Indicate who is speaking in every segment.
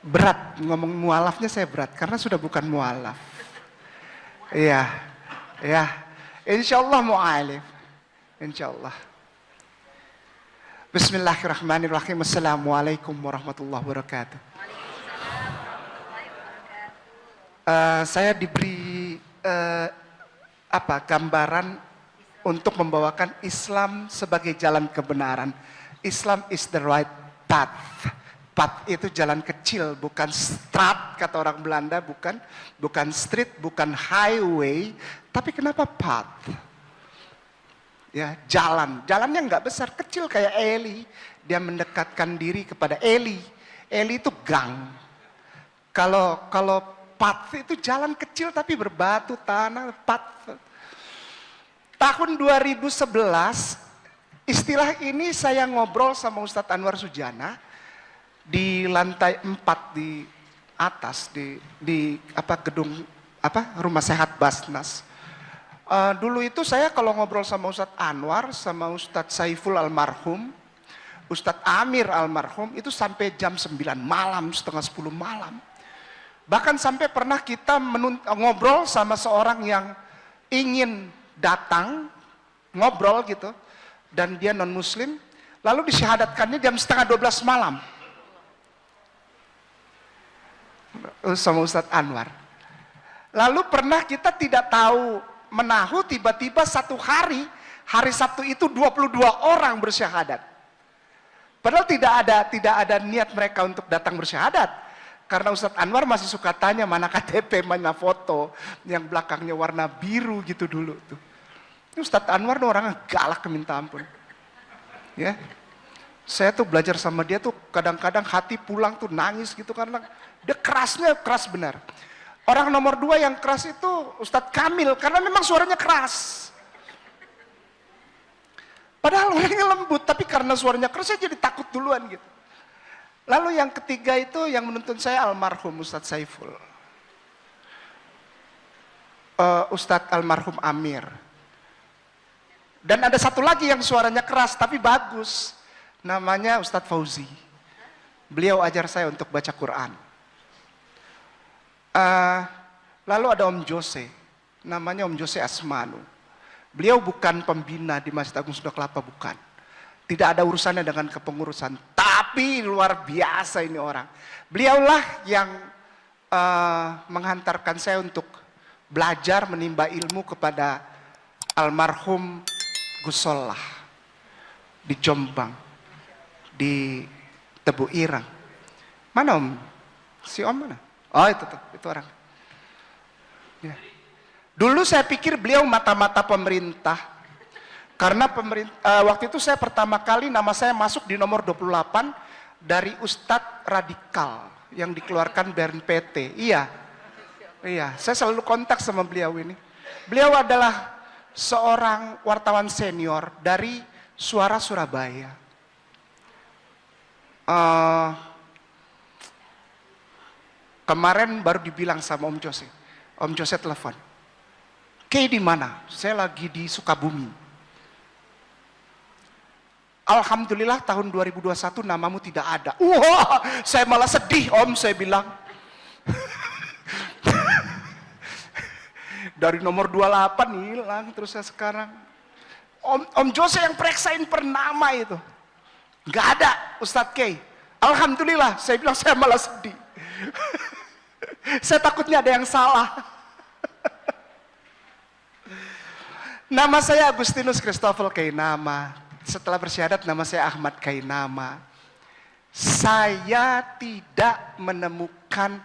Speaker 1: berat ngomong mualafnya, saya berat karena sudah bukan mualaf. Iya, ya, insya Allah mu'alif, insya Allah. Bismillahirrahmanirrahim. Assalamualaikum warahmatullahi wabarakatuh. Saya diberi gambaran untuk membawakan Islam sebagai jalan kebenaran. Islam is the right path. Path itu jalan kecil, bukan straat kata orang Belanda, bukan street, bukan highway, tapi kenapa path? Ya, jalannya nggak besar, kecil kayak Eli. Dia mendekatkan diri kepada Eli. Eli itu gang. Kalau path itu jalan kecil tapi berbatu tanah, path. Tahun 2011 istilah ini saya ngobrol sama Ustadz Anwar Sujana di lantai 4 di atas di gedung Rumah Sehat Basnas. Dulu itu saya kalau ngobrol sama Ustadz Anwar, sama Ustadz Saiful almarhum, Ustadz Amir almarhum, itu sampai jam 9 malam, setengah 10 malam. Bahkan sampai pernah kita ngobrol sama seorang yang ingin datang, ngobrol gitu, dan dia non muslim, lalu disyahadatkannya jam setengah 12 malam. Sama Ustadz Anwar. Lalu pernah kita tidak tahu menahu, tiba-tiba satu hari Sabtu itu 22 orang bersyahadat. Padahal tidak ada niat mereka untuk datang bersyahadat. Karena Ustadz Anwar masih suka tanya mana KTP, mana foto, yang belakangnya warna biru gitu dulu tuh. Ustadz Anwar tuh orang galak minta ampun. Ya. Saya tuh belajar sama dia tuh kadang-kadang hati pulang tuh nangis gitu karena dia kerasnya keras benar. Orang nomor 2 yang keras itu Ustadz Kamil karena memang suaranya keras. Padahal orangnya lembut tapi karena suaranya keras saya jadi takut duluan gitu. Lalu yang ketiga itu yang menuntun saya almarhum Ustadz Saiful. Ustadz almarhum Amir. Dan ada satu lagi yang suaranya keras tapi bagus. Namanya Ustadz Fauzi. Beliau ajar saya untuk baca Quran. Lalu ada Om Jose. Namanya Om Jose Asmanu. Beliau bukan pembina di Masjid Agung Sunda Kelapa, bukan. Tidak ada urusannya dengan kepengurusan. Tapi luar biasa ini orang. Beliaulah yang menghantarkan saya untuk belajar menimba ilmu kepada almarhum Gusollah di Jombang, di Tebu Irang. Mana Om? Si Om mana? Oh itu orang. Ya. Dulu saya pikir beliau mata-mata pemerintah. Karena waktu itu saya pertama kali nama saya masuk di nomor 28 dari Ustadz Radikal yang dikeluarkan BNPT. Iya, saya selalu kontak sama beliau ini. Beliau adalah seorang wartawan senior dari Suara Surabaya. Kemarin baru dibilang sama Om Jose. Om Jose telepon. Kay di mana? Saya lagi di Sukabumi. Alhamdulillah tahun 2021 namamu tidak ada. Wah, saya malah sedih Om, saya bilang. Dari nomor 28 hilang terus saya sekarang. Om Jose yang periksain per nama itu. Nggak ada Ustadz Kay. Alhamdulillah, saya bilang saya malah sedih. Saya takutnya ada yang salah. Nama saya Agustinus Christopher Kainama. Setelah bersyahadat nama saya Ahmad Kainama. Saya tidak menemukan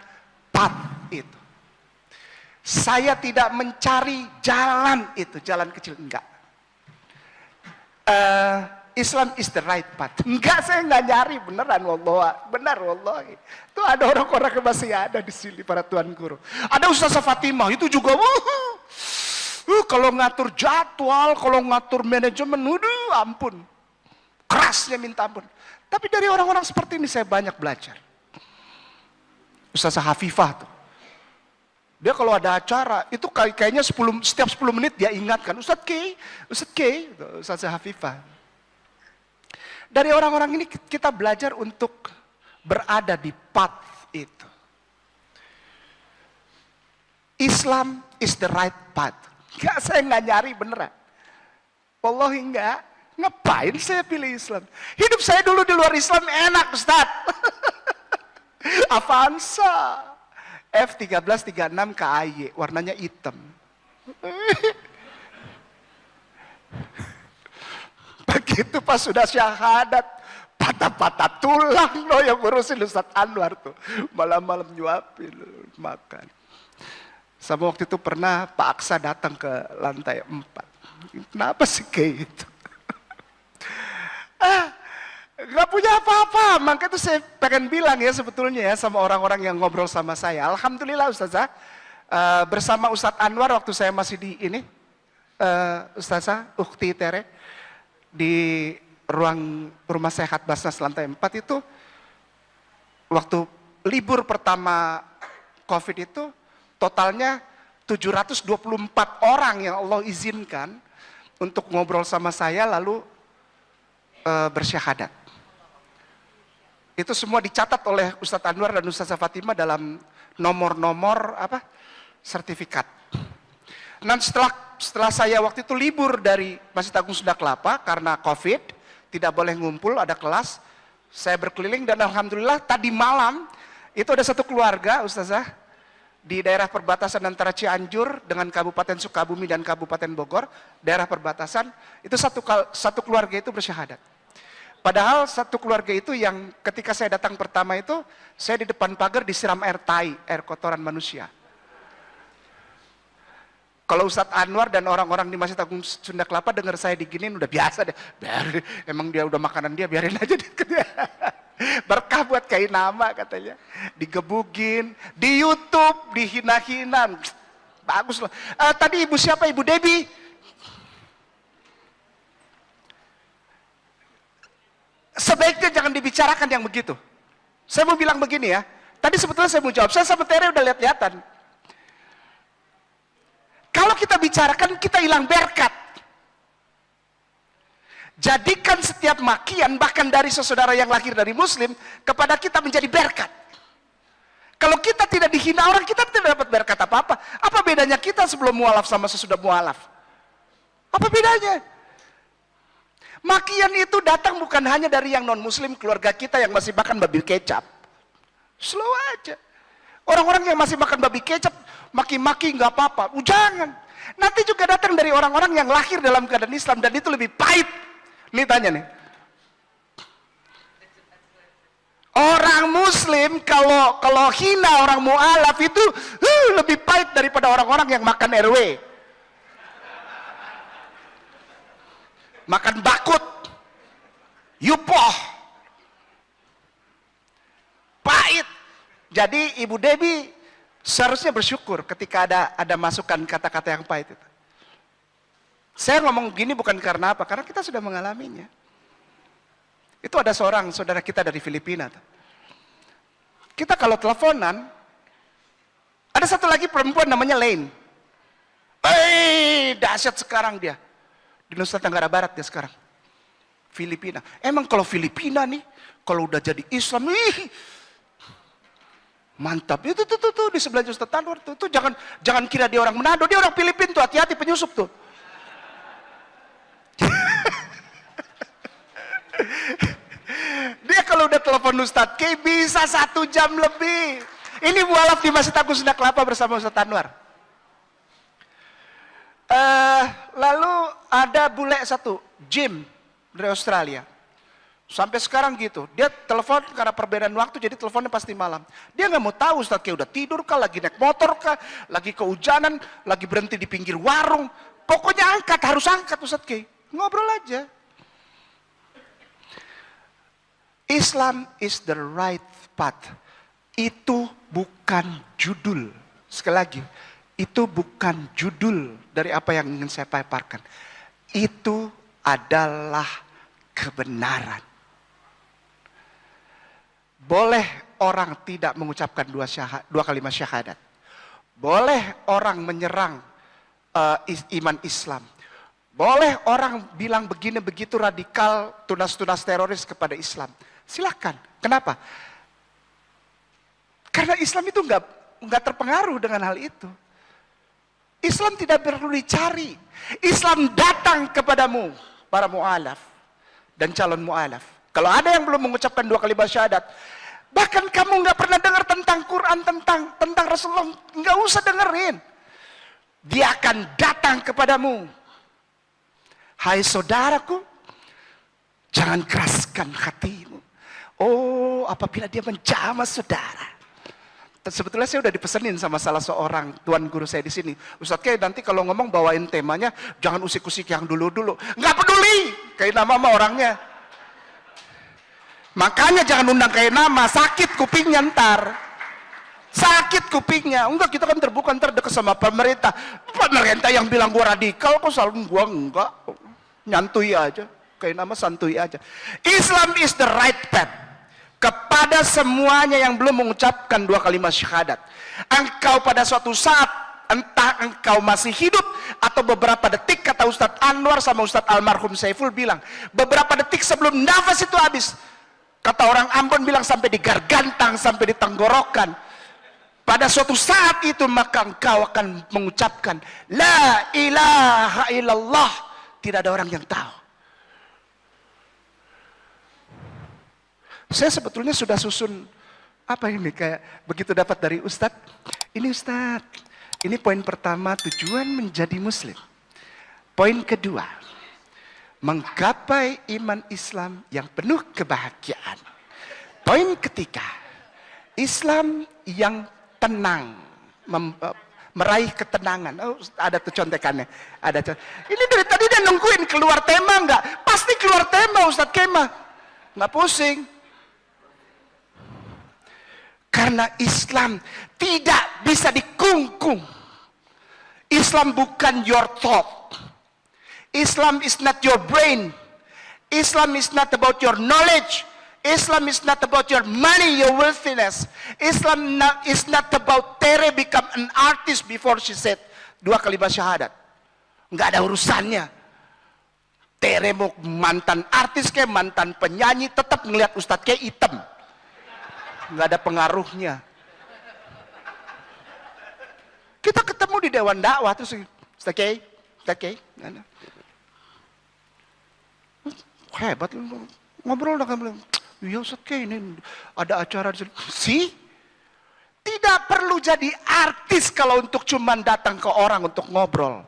Speaker 1: path itu. Saya tidak mencari jalan itu, jalan kecil, enggak. Islam is the right path. Enggak, saya enggak nyari, beneran wallah, benar wallahi. Itu ada orang-orang yang masih ada di sini para tuan guru. Ada Ustazah Fatimah, itu juga kalau ngatur jadwal, kalau ngatur manajemen, ampun. Kerasnya minta ampun. Tapi dari orang-orang seperti ini saya banyak belajar. Ustazah Hafifah tuh. Dia kalau ada acara, itu kayaknya setiap 10 menit dia ingatkan, Ustadz Kay, Ustazah Hafifah. Dari orang-orang ini kita belajar untuk berada di path itu. Islam is the right path. Enggak, saya nggak nyari beneran. Wallahi enggak. Ngapain saya pilih Islam? Hidup saya dulu di luar Islam enak, Ustaz. Avanza F1336 KAY, warnanya hitam. Begitu pas sudah syahadat, patah-patah tulang loh yang ngurusin Ustaz Anwar tuh. Malam-malam nyuapin makan. Sama waktu itu pernah Pak Aksa datang ke lantai 4. Kenapa sih kayak gitu? Gak punya apa-apa. Maka itu saya pengen bilang ya sebetulnya ya sama orang-orang yang ngobrol sama saya. Alhamdulillah Ustazah, bersama Ustadz Anwar waktu saya masih di ini, Ustazah Ukti Tere, di ruang rumah sehat Basnas lantai 4 itu, waktu libur pertama COVID itu, totalnya 724 orang yang Allah izinkan untuk ngobrol sama saya lalu bersyahadat. Itu semua dicatat oleh Ustadz Anwar dan Ustazah Fatimah dalam nomor-nomor sertifikat. Dan setelah saya waktu itu libur dari Masjid Agung Sunda Kelapa karena COVID, tidak boleh ngumpul, ada kelas, saya berkeliling dan alhamdulillah tadi malam itu ada satu keluarga Ustazah di daerah perbatasan antara Cianjur dengan Kabupaten Sukabumi dan Kabupaten Bogor, daerah perbatasan, itu satu keluarga itu bersyahadat. Padahal satu keluarga itu yang ketika saya datang pertama itu, saya di depan pagar disiram air tai, air kotoran manusia. Kalau Ustadz Anwar dan orang-orang di Masjid Agung Sunda Kelapa dengar saya diginin udah biasa deh. Emang dia udah makanan dia, biarin aja deh. Berkah buat kain nama katanya. Digebugin, di YouTube, dihina-hina. Bagus loh. Tadi ibu siapa? Ibu Debbie. Sebaiknya jangan dibicarakan yang begitu. Saya mau bilang begini ya. Tadi sebetulnya saya mau jawab. Saya sama Tere udah lihat-lihatan. Kalau kita bicarakan, kita hilang berkat. Jadikan setiap makian, bahkan dari saudara yang lahir dari Muslim, kepada kita menjadi berkat. Kalau kita tidak dihina orang, kita tidak dapat berkat apa-apa. Apa bedanya kita sebelum mualaf sama sesudah mualaf? Apa bedanya? Makian itu datang bukan hanya dari yang non-muslim, keluarga kita yang masih makan babi kecap. Slow aja. Orang-orang yang masih makan babi kecap, maki-maki nggak apa-apa. Jangan. Nanti juga datang dari orang-orang yang lahir dalam keadaan Islam dan itu lebih pahit. Nih tanya nih. Orang muslim kalau hina orang mu'alaf itu lebih pahit daripada orang-orang yang makan RW. Makan bakut, yupoh, pahit. Jadi Ibu Debbie seharusnya bersyukur ketika ada masukan kata-kata yang pahit itu. Saya ngomong gini bukan karena apa, karena kita sudah mengalaminya. Itu ada seorang saudara kita dari Filipina. Kita kalau teleponan, ada satu lagi perempuan namanya Lane. Dahsyat sekarang dia. Di Nusa Tenggara Barat dia sekarang. Filipina. Emang kalau Filipina nih, kalau udah jadi Islam, mantap. Itu tuh di sebelah Ustaz Anwar tuh jangan kira dia orang Manado, dia orang Filipina tuh, hati-hati penyusup tuh. Dia kalau udah telepon Ustadz K bisa 1 jam lebih. Ini mualaf di Masjid Agung Sunda Kelapa bersama Ustaz Anwar. Lalu ada bule satu, Jim dari Australia. Sampai sekarang gitu, dia telepon karena perbedaan waktu, jadi teleponnya pasti malam. Dia nggak mau tahu Ustadz K udah tidur kah, lagi naik motor kah, lagi kehujanan, lagi berhenti di pinggir warung. Pokoknya harus angkat Ustadz K. Ngobrol aja. Islam is the right path. Itu bukan judul. Sekali lagi, itu bukan judul dari apa yang ingin saya paparkan. Itu adalah kebenaran. Boleh orang tidak mengucapkan dua kalimat syahadat. Boleh orang menyerang iman Islam. Boleh orang bilang begini begitu radikal, tunas-tunas teroris kepada Islam. Silakan. Kenapa? Karena Islam itu nggak terpengaruh dengan hal itu. Islam tidak perlu dicari. Islam datang kepadamu, para mu'alaf dan calon mu'alaf. Kalau ada yang belum mengucapkan 2 kalimat syahadat, bahkan kamu nggak pernah dengar tentang Quran, tentang Rasulullah, nggak usah dengerin. Dia akan datang kepadamu. Hai saudaraku, jangan keraskan hatimu. Oh, apabila dia menjamah saudara. Sebetulnya saya udah dipesenin sama salah seorang tuan guru saya di sini. Ustadz Kiai, nanti kalau ngomong bawain temanya, jangan usik-usik yang dulu-dulu. Nggak peduli, kayak nama sama orangnya. Makanya jangan undang kayak nama, sakit kupingnya ntar. Sakit kupingnya. Enggak, kita kan terbuka, ntar deket sama pemerintah. Pemerintah yang bilang gua radikal, kok selalu gua enggak. Nyantui aja, kayak nama santuy aja. Islam is the right path. Kepada semuanya yang belum mengucapkan 2 kalimat syahadat, engkau pada suatu saat, entah engkau masih hidup atau beberapa detik, kata Ustadz Anwar sama Ustadz almarhum Saiful bilang, beberapa detik sebelum nafas itu habis, kata orang Ambon bilang sampai di gargantang, sampai di tenggorokan, pada suatu saat itu maka engkau akan mengucapkan la ilaha illallah. Tidak ada orang yang tahu. Saya sebetulnya sudah susun apa ini, kayak begitu dapat dari Ustadz. Ini Ustadz, ini poin pertama, tujuan menjadi muslim. Poin kedua, menggapai iman Islam yang penuh kebahagiaan. Poin ketiga, Islam yang tenang, meraih ketenangan. Oh, ada tuh contekannya. Ini dari tadi dia nungguin keluar tema enggak? Pasti keluar tema Ustadz Kemah. Nggak pusing. Karena Islam tidak bisa dikungkung. Islam bukan your thought. Islam is not your brain. Islam is not about your knowledge. Islam is not about your money, your wealthiness. Islam is not about Tere become an artist before she said 2 kalimat syahadat. Nggak ada urusannya. Tere mau mantan artis kayak mantan penyanyi, tetap ngelihat Ustadz kayak hitam. Nggak ada pengaruhnya. Kita ketemu di Dewan Dakwah terus Ustadz Kiai, hebat lu ngobrol dengan beliau. Iya Ustadz Kiai, ini ada acara di sini. Tidak perlu jadi artis kalau untuk cuman datang ke orang untuk ngobrol.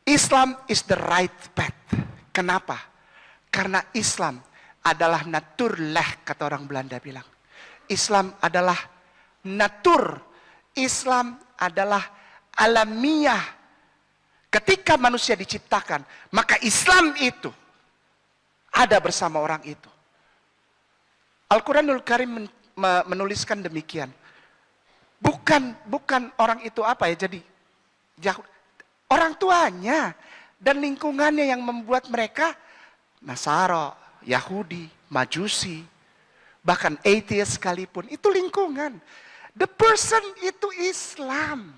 Speaker 1: Islam is the right path. Kenapa? Karena Islam adalah naturlah, kata orang Belanda bilang. Islam adalah natur. Islam adalah alamiah. Ketika manusia diciptakan, maka Islam itu ada bersama orang itu. Al-Quranul Karim menuliskan demikian. Bukan orang itu apa ya, jadi orang tuanya dan lingkungannya yang membuat mereka Nasara, Yahudi, Majusi, bahkan atheist sekalipun, itu lingkungan. The person itu Islam.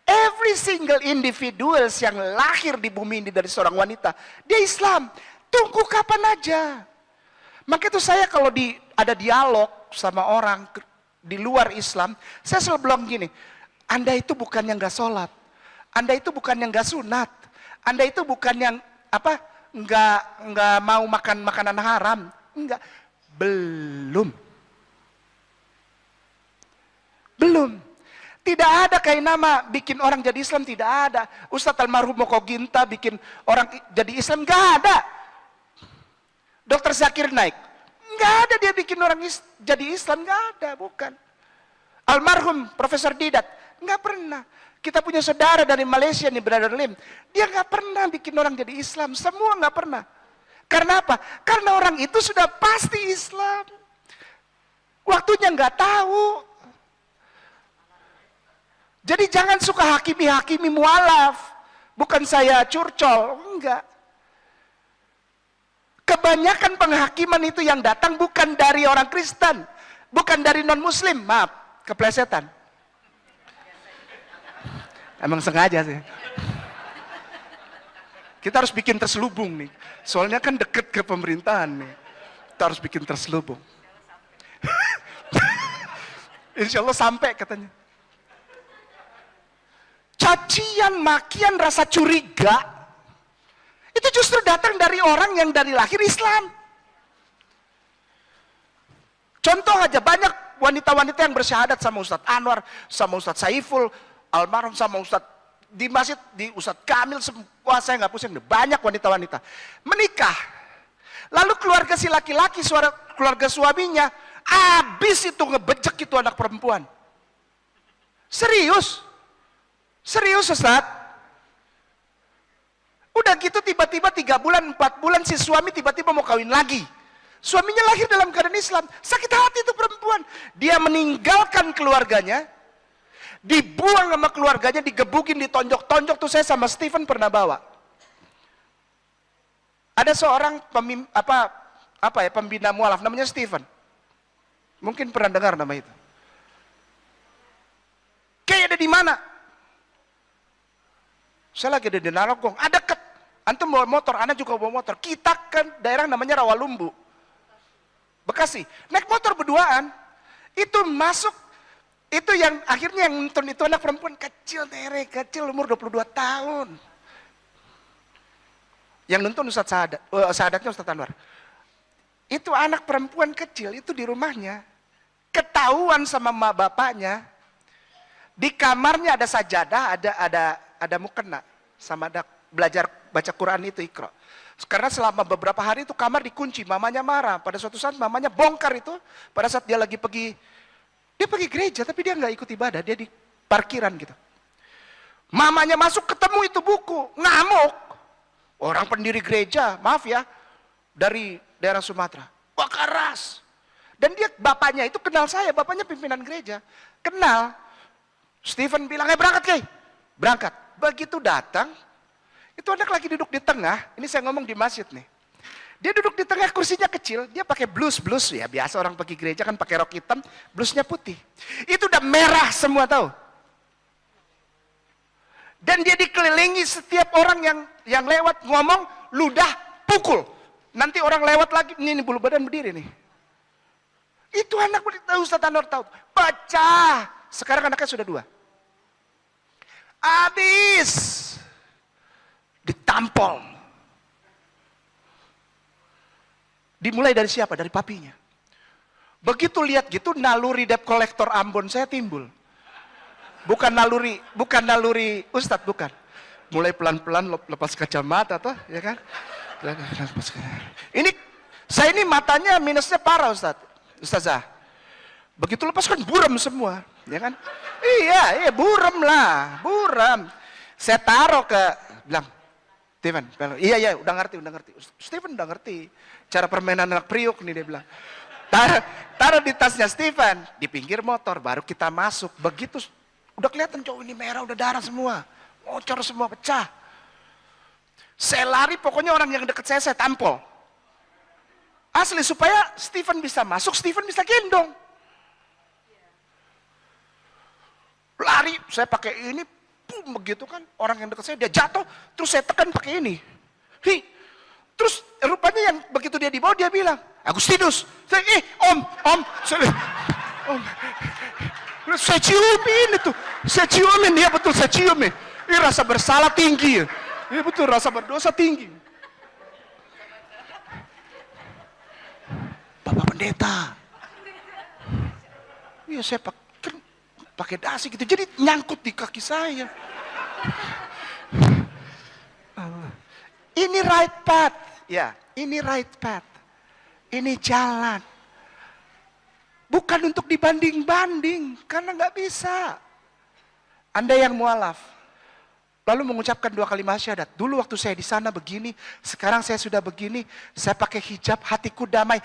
Speaker 1: Every single individuals yang lahir di bumi ini dari seorang wanita, dia Islam. Tunggu kapan aja. Maka itu saya kalau ada dialog sama orang di luar Islam, saya selalu bilang gini, Anda itu bukan yang gak sholat, Anda itu bukan yang gak sunat, Anda itu bukan yang nggak mau makan makanan haram, enggak, belum. Tidak ada kayak nama bikin orang jadi Islam, tidak ada. Ustadz almarhum Moko Ginta bikin orang jadi Islam, nggak ada. Dokter Zakir Naik, nggak ada dia bikin orang jadi Islam, nggak ada, bukan. Almarhum Profesor Didat, nggak pernah. Kita punya saudara dari Malaysia nih, Brother Lim. Dia nggak pernah bikin orang jadi Islam. Semua nggak pernah. Karena apa? Karena orang itu sudah pasti Islam. Waktunya nggak tahu. Jadi jangan suka hakimi mualaf. Bukan saya curcol, enggak. Kebanyakan penghakiman itu yang datang bukan dari orang Kristen. Bukan dari non-Muslim. Maaf, keplesetan. Emang sengaja sih. Kita harus bikin terselubung nih. Soalnya kan deket ke pemerintahan nih. Kita harus bikin terselubung. Insya Allah sampai katanya. Cacian, makian, rasa curiga, itu justru datang dari orang yang dari lahir Islam. Contoh aja, banyak wanita-wanita yang bersyahadat sama Ustadz Anwar, sama Ustadz Saiful, almarhum, sama Ustadz di masjid, di Ustadz Kamil, semua saya nggak pusing. Banyak wanita-wanita menikah. Lalu keluarga si laki-laki, keluarga suaminya, habis itu ngebejek itu anak perempuan. Serius. Serius Ustadz. Udah gitu tiba-tiba 3 bulan, 4 bulan si suami tiba-tiba mau kawin lagi. Suaminya lahir dalam keadaan Islam. Sakit hati itu perempuan. Dia meninggalkan keluarganya, dibuang sama keluarganya, digebukin, ditonjok-tonjok. Tuh saya sama Stephen pernah bawa. Ada seorang pembina mualaf namanya Stephen. Mungkin pernah dengar nama itu. Kayak ada di mana? Saya lagi ada di Narogong, deket. Antum bawa motor, anak juga bawa motor. Kita ke daerah namanya Rawalumbu, Bekasi. Naik motor berduaan, itu masuk, itu yang akhirnya yang nonton itu anak perempuan kecil, kecil umur 22 tahun. Yang nonton Ustadz Sahadatnya Ustadz Anwar. Itu anak perempuan kecil, itu di rumahnya. Ketahuan sama emak bapaknya. Di kamarnya ada sajadah, ada mukena, sama ada belajar baca Quran itu Iqra. Karena selama beberapa hari itu kamar dikunci, mamanya marah. Pada suatu saat mamanya bongkar itu, pada saat dia lagi pergi gereja, tapi dia nggak ikut ibadah, dia di parkiran gitu. Mamanya masuk ketemu itu buku, ngamuk. Orang pendiri gereja, maaf ya, dari daerah Sumatera, wah keras. Dan dia bapaknya itu kenal saya, bapaknya pimpinan gereja, kenal. Stephen bilang, berangkat Kay, berangkat. Begitu datang, itu anak lagi duduk di tengah, ini saya ngomong di masjid nih. Dia duduk di tengah, kursinya kecil, dia pakai blus ya, biasa orang pergi gereja kan pakai rok hitam, blusnya putih. Itu udah merah semua tahu. Dan dia dikelilingi setiap orang yang lewat ngomong, ludah, pukul. Nanti orang lewat lagi, ini bulu badan berdiri nih. Itu anak Ustadz Anwar tahu, pecah. Sekarang anaknya sudah 2. Habis ditampol. Dimulai dari siapa? Dari papinya. Begitu lihat gitu, naluri debt collector Ambon saya timbul. Bukan naluri Ustadz, bukan. Mulai pelan-pelan lepas kacamata toh, ya kan? Saya ini matanya minusnya parah Ustazah. Begitu lepas kan buram semua, ya kan? Iya, buram lah, buram. Saya taruh bilang, Steven, iya, udah ngerti. Steven udah ngerti. Cara permainan anak priuk nih dia bilang. Taruh di tasnya Steven, di pinggir motor, baru kita masuk. Begitu, udah kelihatan cowok ini merah, udah darah semua. Ngocor semua, pecah. Saya lari, pokoknya orang yang deket saya tampol. Asli, supaya Steven bisa masuk, Steven bisa gendong. Lari, saya pakai ini, boom, begitu kan, orang yang dekat saya, dia jatuh, terus saya tekan pakai ini. Terus rupanya yang begitu dia dibawa, dia bilang, Agustinus, om, saya ciumin itu, dia betul, saya ciumin. Ini rasa bersalah tinggi, ini betul, rasa berdosa tinggi. Bapak pendeta, iya saya pakai dasi gitu, jadi nyangkut di kaki saya. Ini right path, ya, ini right path, ini jalan. Bukan untuk dibanding-banding, karena nggak bisa. Anda yang mualaf, lalu mengucapkan 2 kalimat syahadat. Dulu waktu saya di sana begini, sekarang saya sudah begini, saya pakai hijab, hatiku damai.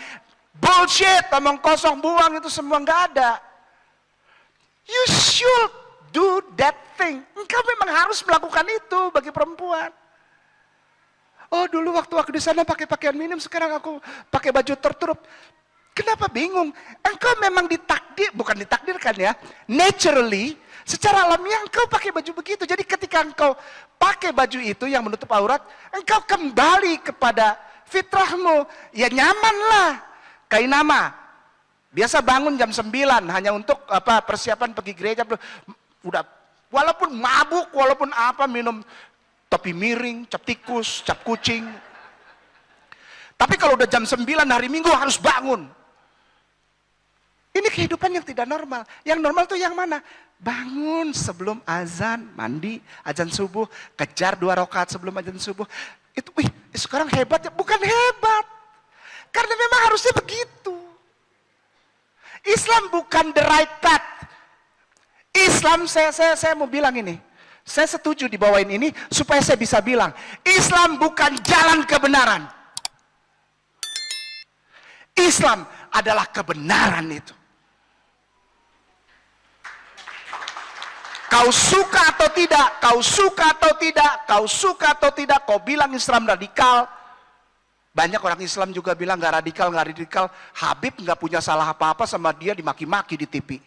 Speaker 1: Bullshit, omong kosong, buang itu semua nggak ada. You should do that thing. Engkau memang harus melakukan itu bagi perempuan. Oh dulu waktu aku di sana pakai pakaian minim, sekarang aku pakai baju tertutup. Kenapa bingung? Engkau memang bukan ditakdirkan ya, naturally, secara alamiah engkau pakai baju begitu. Jadi ketika engkau pakai baju itu yang menutup aurat, engkau kembali kepada fitrahmu. Ya nyaman lah. Kainama, Biasa bangun jam 9 hanya untuk persiapan pergi gereja. Udah, walaupun mabuk, walaupun minum topi miring, cap tikus, cap kucing. Tapi kalau udah jam 9 hari Minggu harus bangun. Ini kehidupan yang tidak normal. Yang normal tuh yang mana? Bangun sebelum azan, mandi, azan subuh, kejar 2 rakaat sebelum azan subuh. Itu, sekarang hebat ya? Bukan hebat. Karena memang harusnya begitu. Islam bukan the right path. Islam, saya mau bilang ini. Saya setuju dibawain ini supaya saya bisa bilang, Islam bukan jalan kebenaran. Islam adalah kebenaran itu. Kau suka atau tidak, kau suka atau tidak, kau suka atau tidak, kau bilang Islam radikal. Banyak orang Islam juga bilang nggak radikal. Habib nggak punya salah apa-apa sama dia dimaki-maki di TV.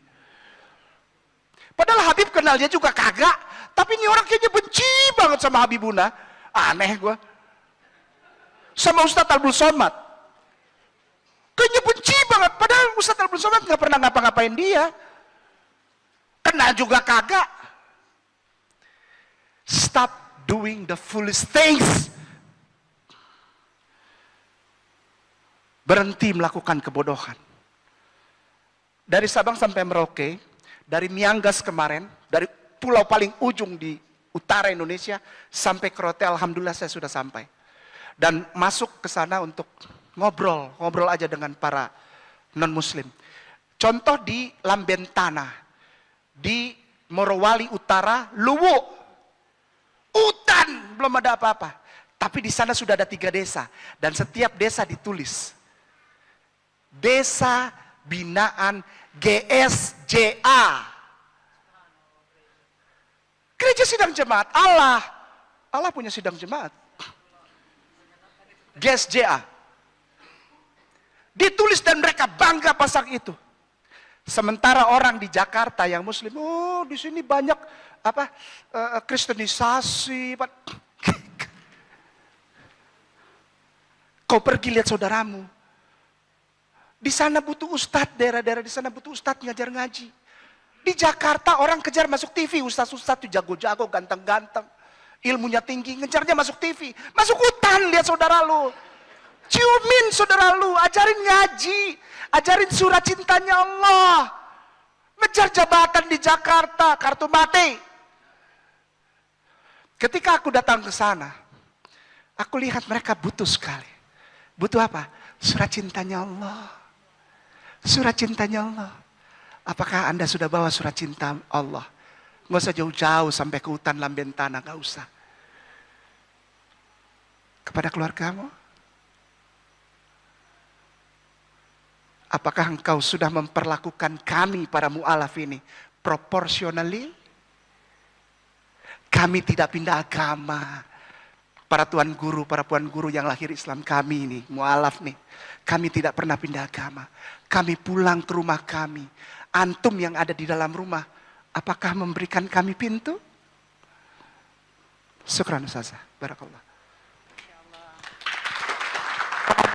Speaker 1: Padahal Habib kenal dia juga kagak. Tapi ini orang kayaknya benci banget sama Habibuna. Aneh gue. Sama Ustadz Abdul Somad. Kayaknya benci banget. Padahal Ustadz Abdul Somad nggak pernah ngapa-ngapain dia. Kenal juga kagak. Stop doing the foolish things. Berhenti melakukan kebodohan. Dari Sabang sampai Merauke, dari Miangas kemarin, dari pulau paling ujung di utara Indonesia, sampai ke Rote, alhamdulillah saya sudah sampai. Dan masuk ke sana untuk ngobrol aja dengan para non-muslim. Contoh di Lambentana, di Morowali Utara, Luwu. Hutan, belum ada apa-apa. Tapi di sana sudah ada 3 desa. Dan setiap desa ditulis. Desa Binaan GSJA. Gereja Sidang Jemaat. Allah punya sidang jemaat. GSJA. Ditulis dan mereka bangga pasang itu. Sementara orang di Jakarta yang muslim, di sini banyak kristenisasi. Kau pergi lihat saudaramu. Di sana butuh ustadz, daerah-daerah di sana butuh ustadz ngajar ngaji. Di Jakarta orang kejar masuk TV, ustadz-ustadz tuh jago-jago, ganteng-ganteng. Ilmunya tinggi, ngejarnya masuk TV. Masuk hutan, lihat saudara lu. Ciumin saudara lu, ajarin ngaji. Ajarin surat cintanya Allah. Ngejar jabatan di Jakarta, kartu mati. Ketika aku datang ke sana, aku lihat mereka butuh sekali. Butuh apa? Surat cintanya Allah. Surat cintanya Allah. Apakah Anda sudah bawa surat cinta Allah? Nggak usah jauh-jauh sampai ke hutan Lambentana, nggak usah. Kepada keluargamu. Apakah engkau sudah memperlakukan kami para mu'alaf ini proportionally? Kami tidak pindah agama. Para tuan guru, para puan guru yang lahir Islam kami ini, mu'alaf nih. Kami tidak pernah pindah agama. Kami pulang ke rumah kami. Antum yang ada di dalam rumah, apakah memberikan kami pintu? Syukran Ustazah. Barakallah.